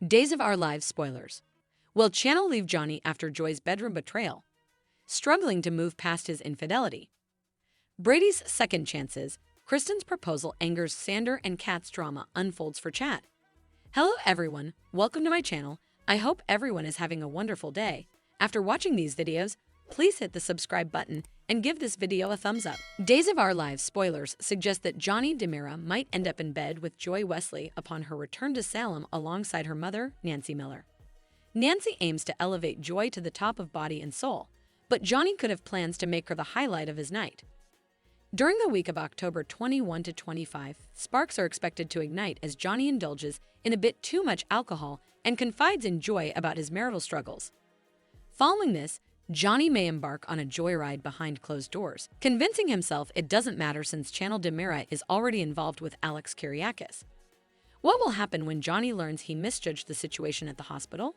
Days of Our Lives spoilers. Will Channel leave Johnny after Joy's bedroom betrayal? Struggling to move past his infidelity. Brady's second chances. Kristen's proposal angers Xander and Kat's drama unfolds for Chad. Hello everyone, welcome to my channel. I hope everyone is having a wonderful day. After watching these videos, please hit the subscribe button and give this video a thumbs up. Days of Our Lives spoilers suggest that Johnny DiMera might end up in bed with Joy Wesley upon her return to Salem alongside her mother, Nancy Miller. Nancy aims to elevate Joy to the top of body and soul, but Johnny could have plans to make her the highlight of his night. During the week of October 21 to 25, sparks are expected to ignite as Johnny indulges in a bit too much alcohol and confides in Joy about his marital struggles. Following this, Johnny may embark on a joyride behind closed doors, convincing himself it doesn't matter since Channel DiMera is already involved with Alex Kyriakis. What will happen when Johnny learns he misjudged the situation at the hospital?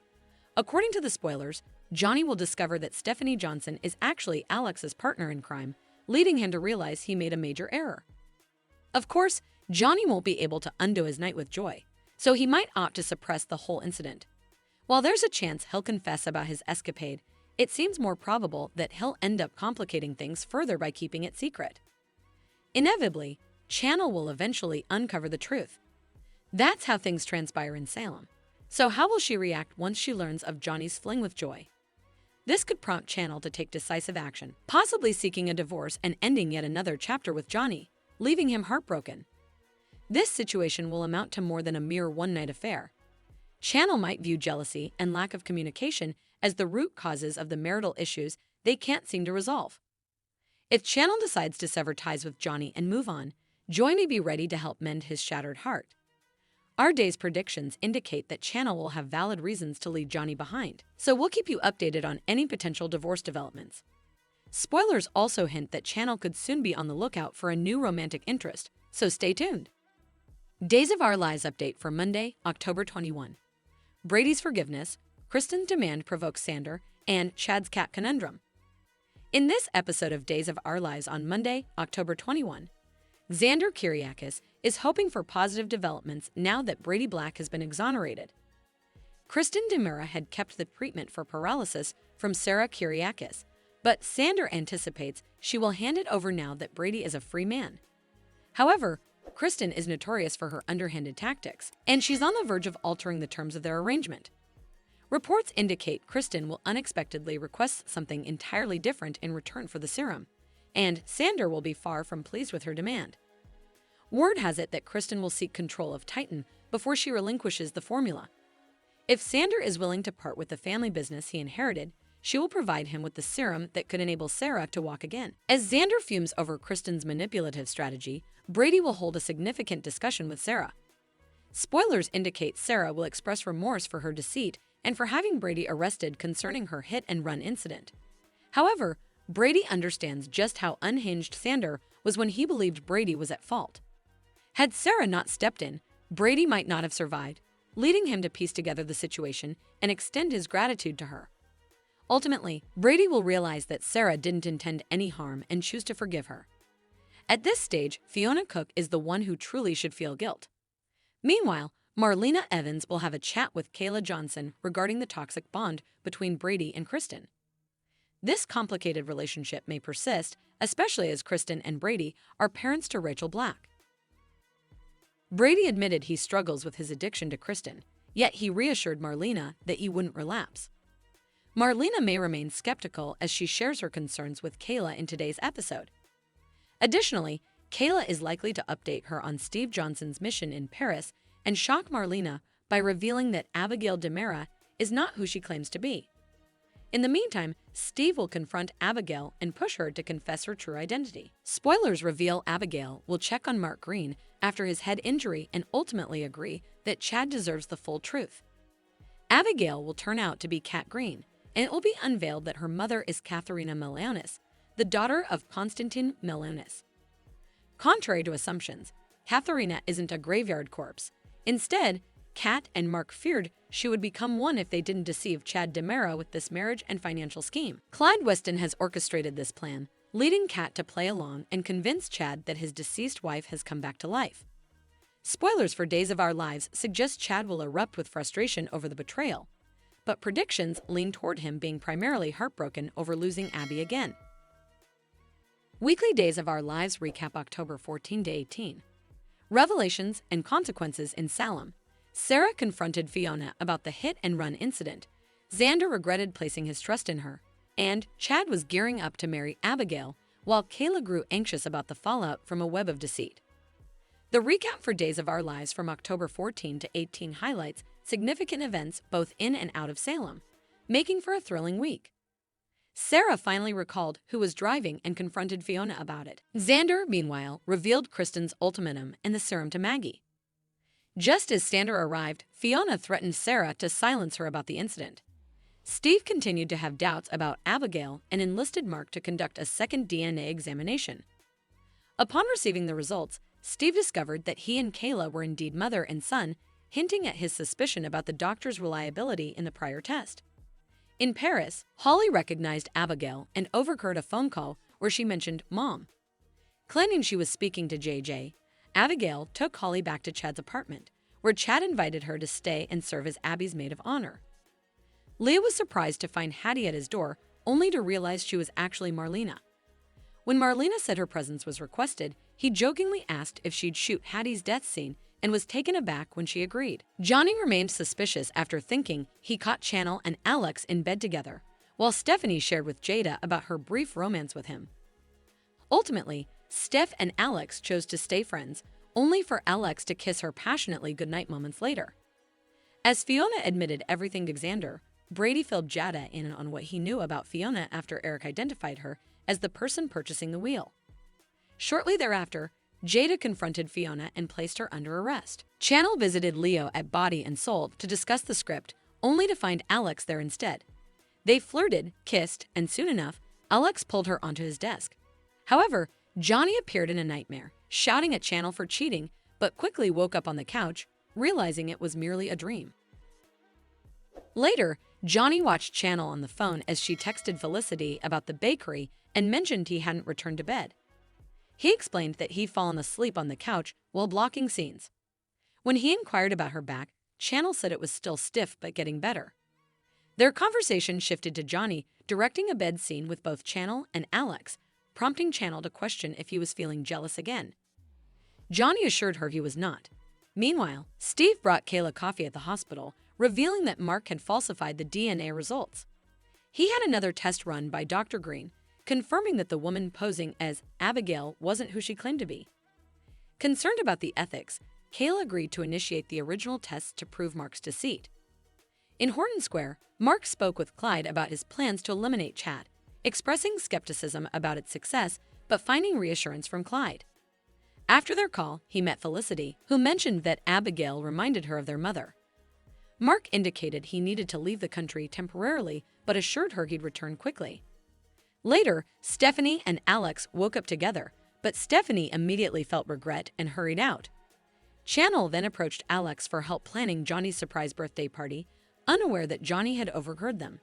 According to the spoilers, Johnny will discover that Stephanie Johnson is actually Alex's partner in crime, leading him to realize he made a major error. Of course, Johnny won't be able to undo his night with Joy, so he might opt to suppress the whole incident. While there's a chance he'll confess about his escapade, it seems more probable that he'll end up complicating things further by keeping it secret. Inevitably, Channel will eventually uncover the truth. That's how things transpire in Salem. So how will she react once she learns of Johnny's fling with Joy? This could prompt Channel to take decisive action, possibly seeking a divorce and ending yet another chapter with Johnny, leaving him heartbroken. This situation will amount to more than a mere one-night affair. Channel might view jealousy and lack of communication as the root causes of the marital issues they can't seem to resolve. If Channel decides to sever ties with Johnny and move on, Joy may be ready to help mend his shattered heart. Our day's predictions indicate that Channel will have valid reasons to leave Johnny behind, so we'll keep you updated on any potential divorce developments. Spoilers also hint that Channel could soon be on the lookout for a new romantic interest, so stay tuned. Days of Our Lives update for Monday, October 21. Brady's forgiveness, Kristen's demand provokes Xander, and Chad's cat conundrum. In this episode of Days of Our Lives on Monday, October 21, Xander Kyriakis is hoping for positive developments now that Brady Black has been exonerated. Kristen DiMera had kept the treatment for paralysis from Sarah Kyriakis, but Xander anticipates she will hand it over now that Brady is a free man. However, Kristen is notorious for her underhanded tactics, and she's on the verge of altering the terms of their arrangement. Reports indicate Kristen will unexpectedly request something entirely different in return for the serum, and Xander will be far from pleased with her demand. Word has it that Kristen will seek control of Titan before she relinquishes the formula. If Xander is willing to part with the family business he inherited, she will provide him with the serum that could enable Sarah to walk again. As Xander fumes over Kristen's manipulative strategy, Brady will hold a significant discussion with Sarah. Spoilers indicate Sarah will express remorse for her deceit and for having Brady arrested concerning her hit-and-run incident. However, Brady understands just how unhinged Xander was when he believed Brady was at fault. Had Sarah not stepped in, Brady might not have survived, leading him to piece together the situation and extend his gratitude to her. Ultimately, Brady will realize that Sarah didn't intend any harm and choose to forgive her. At this stage, Fiona Cook is the one who truly should feel guilt. Meanwhile, Marlena Evans will have a chat with Kayla Johnson regarding the toxic bond between Brady and Kristen. This complicated relationship may persist, especially as Kristen and Brady are parents to Rachel Black. Brady admitted he struggles with his addiction to Kristen, yet he reassured Marlena that he wouldn't relapse. Marlena may remain skeptical as she shares her concerns with Kayla in today's episode. Additionally, Kayla is likely to update her on Steve Johnson's mission in Paris and shock Marlena by revealing that Abigail DiMera is not who she claims to be. In the meantime, Steve will confront Abigail and push her to confess her true identity. Spoilers reveal Abigail will check on Mark Green after his head injury and ultimately agree that Chad deserves the full truth. Abigail will turn out to be Kat Green, and it will be unveiled that her mother is Katharina Milionis, the daughter of Konstantin Milionis. Contrary to assumptions, Katharina isn't a graveyard corpse. Instead, Kat and Mark feared she would become one if they didn't deceive Chad DiMera with this marriage and financial scheme. Clyde Weston has orchestrated this plan, leading Kat to play along and convince Chad that his deceased wife has come back to life. Spoilers for Days of Our Lives suggest Chad will erupt with frustration over the betrayal, but predictions lean toward him being primarily heartbroken over losing Abby again. Weekly Days of Our Lives recap October 14 to 18. Revelations and consequences in Salem. Sarah confronted Fiona about the hit-and-run incident. Xander regretted placing his trust in her, and Chad was gearing up to marry Abigail, while Kayla grew anxious about the fallout from a web of deceit. The recap for Days of Our Lives from October 14 to 18 highlights significant events both in and out of Salem, making for a thrilling week. Sarah finally recalled who was driving and confronted Fiona about it. Xander, meanwhile, revealed Kristen's ultimatum and the serum to Maggie. Just as Xander arrived, Fiona threatened Sarah to silence her about the incident. Steve continued to have doubts about Abigail and enlisted Mark to conduct a second DNA examination. Upon receiving the results, Steve discovered that he and Kayla were indeed mother and son, hinting at his suspicion about the doctor's reliability in the prior test. In Paris, Holly recognized Abigail and overheard a phone call where she mentioned Mom. Claiming she was speaking to JJ, Abigail took Holly back to Chad's apartment, where Chad invited her to stay and serve as Abby's maid of honor. Leah was surprised to find Hattie at his door, only to realize she was actually Marlena. When Marlena said her presence was requested, he jokingly asked if she'd shoot Hattie's death scene and was taken aback when she agreed. Johnny remained suspicious after thinking he caught Channel and Alex in bed together, while Stephanie shared with Jada about her brief romance with him. Ultimately, Steph and Alex chose to stay friends, only for Alex to kiss her passionately goodnight moments later. As Fiona admitted everything to Xander, Brady filled Jada in on what he knew about Fiona after Eric identified her as the person purchasing the wheel. Shortly thereafter, Jada confronted Fiona and placed her under arrest. Channel visited Leo at Body and Soul to discuss the script, only to find Alex there instead. They flirted, kissed, and soon enough, Alex pulled her onto his desk. However, Johnny appeared in a nightmare, shouting at Channel for cheating, but quickly woke up on the couch, realizing it was merely a dream. Later, Johnny watched Channel on the phone as she texted Felicity about the bakery and mentioned he hadn't returned to bed. He explained that he'd fallen asleep on the couch while blocking scenes. When he inquired about her back, Channel said it was still stiff but getting better. Their conversation shifted to Johnny directing a bed scene with both Channel and Alex, prompting Channel to question if he was feeling jealous again. Johnny assured her he was not. Meanwhile, Steve brought Kayla coffee at the hospital, revealing that Mark had falsified the DNA results. He had another test run by Dr. Green, confirming that the woman posing as Abigail wasn't who she claimed to be. Concerned about the ethics, Kayla agreed to initiate the original tests to prove Mark's deceit. In Horton Square, Mark spoke with Clyde about his plans to eliminate Chad, expressing skepticism about its success but finding reassurance from Clyde. After their call, he met Felicity, who mentioned that Abigail reminded her of their mother. Mark indicated he needed to leave the country temporarily but assured her he'd return quickly. Later, Stephanie and Alex woke up together, but Stephanie immediately felt regret and hurried out. Channel then approached Alex for help planning Johnny's surprise birthday party, unaware that Johnny had overheard them.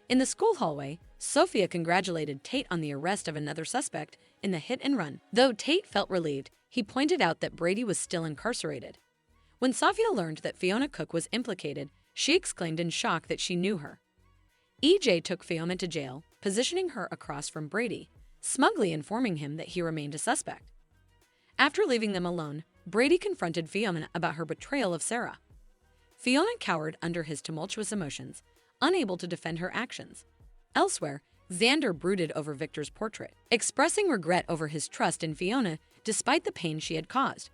In the school hallway, Sophia congratulated Tate on the arrest of another suspect in the hit and run. Though Tate felt relieved, he pointed out that Brady was still incarcerated. When Sophia learned that Fiona Cook was implicated, she exclaimed in shock that she knew her. EJ took Fiona to jail, positioning her across from Brady, smugly informing him that he remained a suspect. After leaving them alone, Brady confronted Fiona about her betrayal of Sarah. Fiona cowered under his tumultuous emotions, unable to defend her actions. Elsewhere, Xander brooded over Victor's portrait, expressing regret over his trust in Fiona despite the pain she had caused.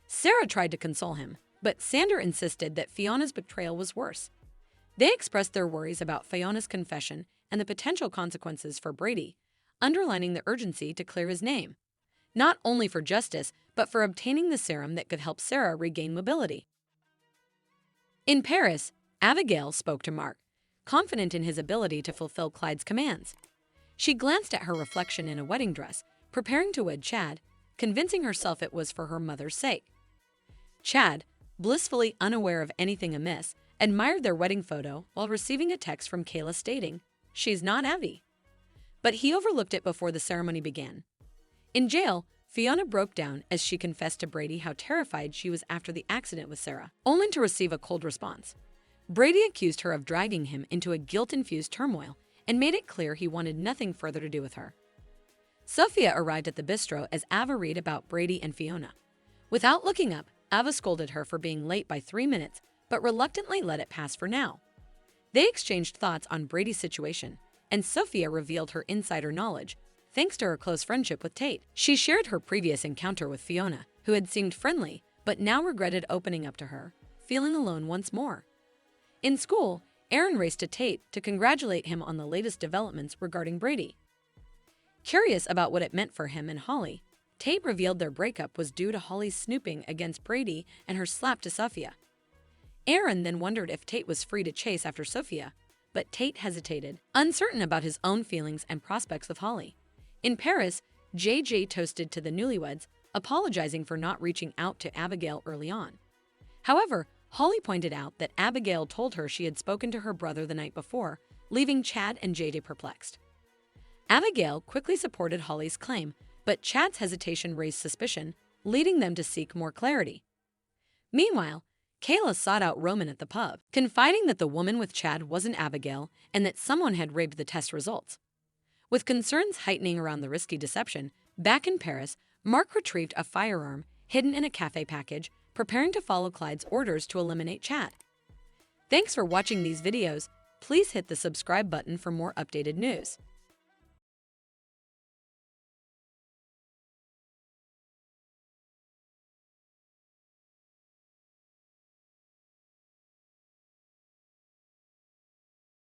Sarah tried to console him, but Xander insisted that Fiona's betrayal was worse. They expressed their worries about Fiona's confession and the potential consequences for Brady, underlining the urgency to clear his name, not only for justice, but for obtaining the serum that could help Sarah regain mobility. In Paris, Abigail spoke to Mark, confident in his ability to fulfill Clyde's commands. She glanced at her reflection in a wedding dress, preparing to wed Chad, convincing herself it was for her mother's sake. Chad, blissfully unaware of anything amiss, admired their wedding photo while receiving a text from Kayla stating, "She's not Abby." But he overlooked it before the ceremony began. In jail, Fiona broke down as she confessed to Brady how terrified she was after the accident with Sarah, only to receive a cold response. Brady accused her of dragging him into a guilt-infused turmoil and made it clear he wanted nothing further to do with her. Sophia arrived at the bistro as Ava read about Brady and Fiona. Without looking up, Ava scolded her for being late by 3 minutes, but reluctantly let it pass for now. They exchanged thoughts on Brady's situation, and Sophia revealed her insider knowledge, thanks to her close friendship with Tate. She shared her previous encounter with Fiona, who had seemed friendly, but now regretted opening up to her, feeling alone once more. In school, Aaron raced to Tate to congratulate him on the latest developments regarding Brady. Curious about what it meant for him and Holly, Tate revealed their breakup was due to Holly's snooping against Brady and her slap to Sophia. Aaron then wondered if Tate was free to chase after Sophia, but Tate hesitated, uncertain about his own feelings and prospects with Holly. In Paris, JJ toasted to the newlyweds, apologizing for not reaching out to Abigail early on. However, Holly pointed out that Abigail told her she had spoken to her brother the night before, leaving Chad and JJ perplexed. Abigail quickly supported Holly's claim, but Chad's hesitation raised suspicion, leading them to seek more clarity. Meanwhile, Kayla sought out Roman at the pub, confiding that the woman with Chad wasn't Abigail and that someone had rigged the test results. With concerns heightening around the risky deception, back in Paris, Mark retrieved a firearm hidden in a cafe package, preparing to follow Clyde's orders to eliminate Chad. Thanks for watching these videos. Please hit the subscribe button for more updated news.